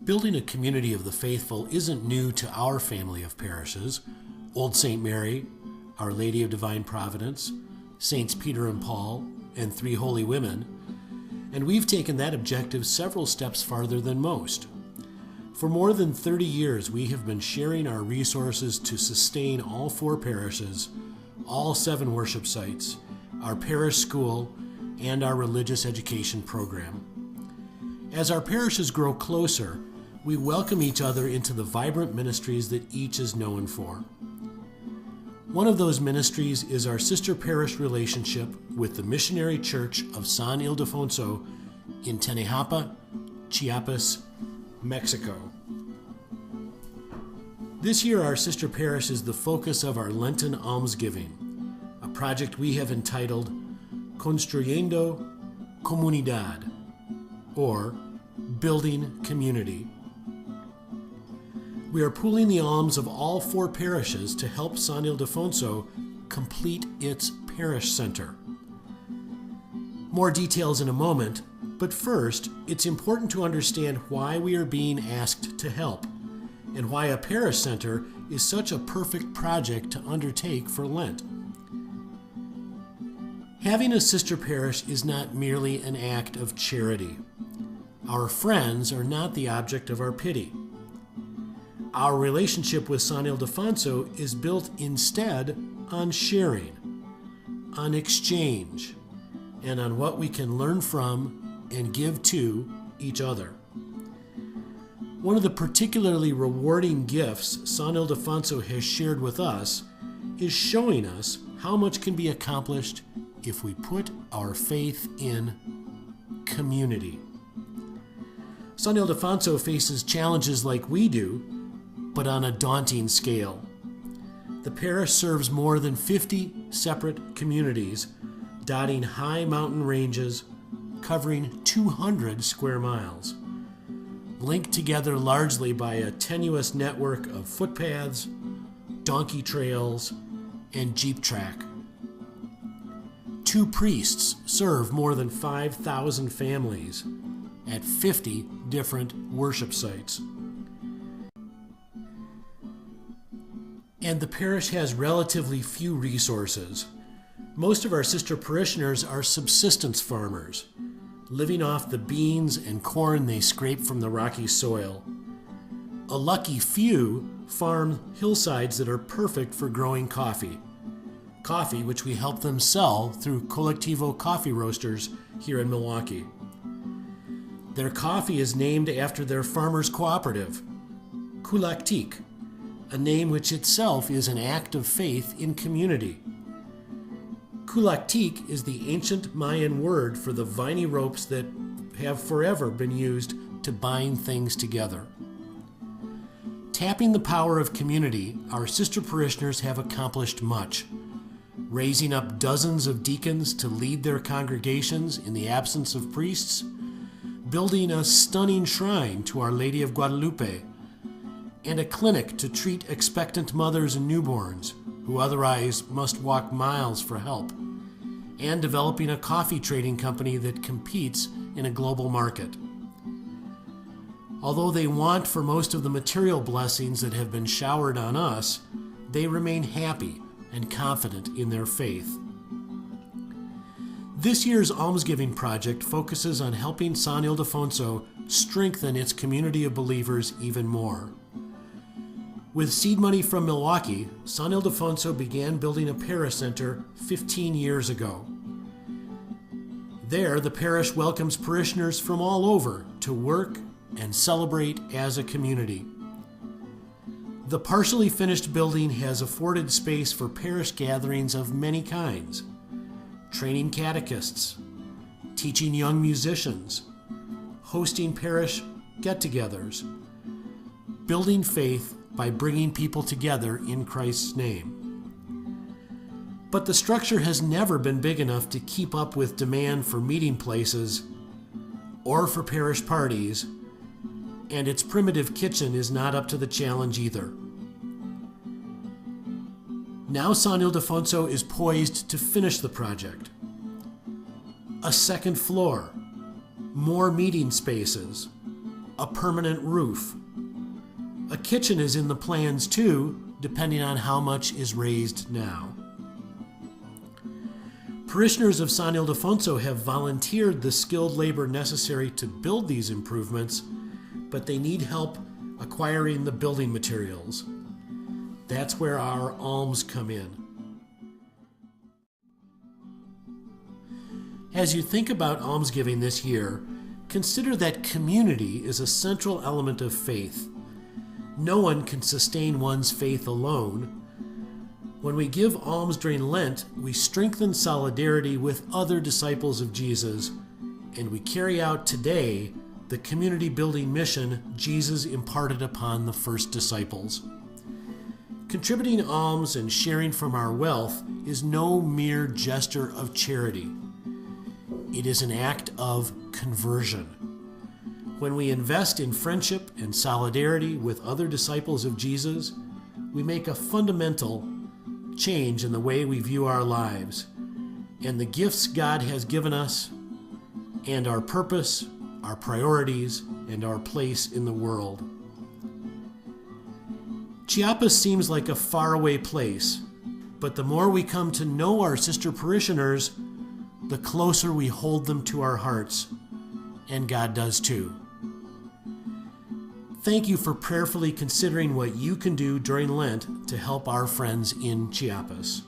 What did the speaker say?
Building a community of the faithful isn't new to our family of parishes. Old St. Mary, Our Lady of Divine Providence, Saints Peter and Paul, and Three Holy Women, and we've taken that objective several steps farther than most. For more than 30 years, we have been sharing our resources to sustain all 4 parishes, all 7 worship sites, our parish school, and our religious education program. As our parishes grow closer, we welcome each other into the vibrant ministries that each is known for. One of those ministries is our sister parish relationship with the Missionary Church of San Ildefonso in Tenejapa, Chiapas, Mexico. This year, our sister parish is the focus of our Lenten almsgiving, a project we have entitled Construyendo Comunidad, or Building Community. We are pooling the alms of all 4 parishes to help San Ildefonso complete its parish center. More details in a moment, but first, it's important to understand why we are being asked to help, and why a parish center is such a perfect project to undertake for Lent. Having a sister parish is not merely an act of charity. Our friends are not the object of our pity. Our relationship with San Ildefonso is built instead on sharing, on exchange, and on what we can learn from and give to each other. One of the particularly rewarding gifts San Ildefonso has shared with us is showing us how much can be accomplished if we put our faith in community. San Ildefonso faces challenges like we do, but on a daunting scale. The parish serves more than 50 separate communities, dotting high mountain ranges, covering 200 square miles, linked together largely by a tenuous network of footpaths, donkey trails, and jeep track. 2 priests serve more than 5,000 families at 50 different worship sites. And the parish has relatively few resources. Most of our sister parishioners are subsistence farmers, living off the beans and corn they scrape from the rocky soil. A lucky few farm hillsides that are perfect for growing coffee which we help them sell through Colectivo Coffee Roasters here in Milwaukee. Their coffee is named after their farmers' cooperative, Kulaktik, a name which itself is an act of faith in community. Kulaktik is the ancient Mayan word for the viney ropes that have forever been used to bind things together. Tapping the power of community, our sister parishioners have accomplished much, raising up dozens of deacons to lead their congregations in the absence of priests, building a stunning shrine to Our Lady of Guadalupe, and a clinic to treat expectant mothers and newborns who otherwise must walk miles for help, and developing a coffee trading company that competes in a global market. Although they want for most of the material blessings that have been showered on us, they remain happy and confident in their faith. This year's almsgiving project focuses on helping San Ildefonso strengthen its community of believers even more. With seed money from Milwaukee, San Ildefonso began building a parish center 15 years ago. There, the parish welcomes parishioners from all over to work and celebrate as a community. The partially finished building has afforded space for parish gatherings of many kinds, training catechists, teaching young musicians, hosting parish get-togethers, building faith by bringing people together in Christ's name. But the structure has never been big enough to keep up with demand for meeting places or for parish parties, and its primitive kitchen is not up to the challenge either. Now San Ildefonso is poised to finish the project. A second floor, more meeting spaces, a permanent roof. A kitchen is in the plans too, depending on how much is raised now. Parishioners of San Ildefonso have volunteered the skilled labor necessary to build these improvements, but they need help acquiring the building materials. That's where our alms come in. As you think about almsgiving this year, consider that community is a central element of faith. No one can sustain one's faith alone. When we give alms during Lent, we strengthen solidarity with other disciples of Jesus, and we carry out today the community-building mission Jesus imparted upon the first disciples. Contributing alms and sharing from our wealth is no mere gesture of charity. It is an act of conversion. When we invest in friendship and solidarity with other disciples of Jesus, we make a fundamental change in the way we view our lives and the gifts God has given us and our purpose, our priorities, and our place in the world. Chiapas seems like a faraway place, but the more we come to know our sister parishioners, the closer we hold them to our hearts, and God does too. Thank you for prayerfully considering what you can do during Lent to help our friends in Chiapas.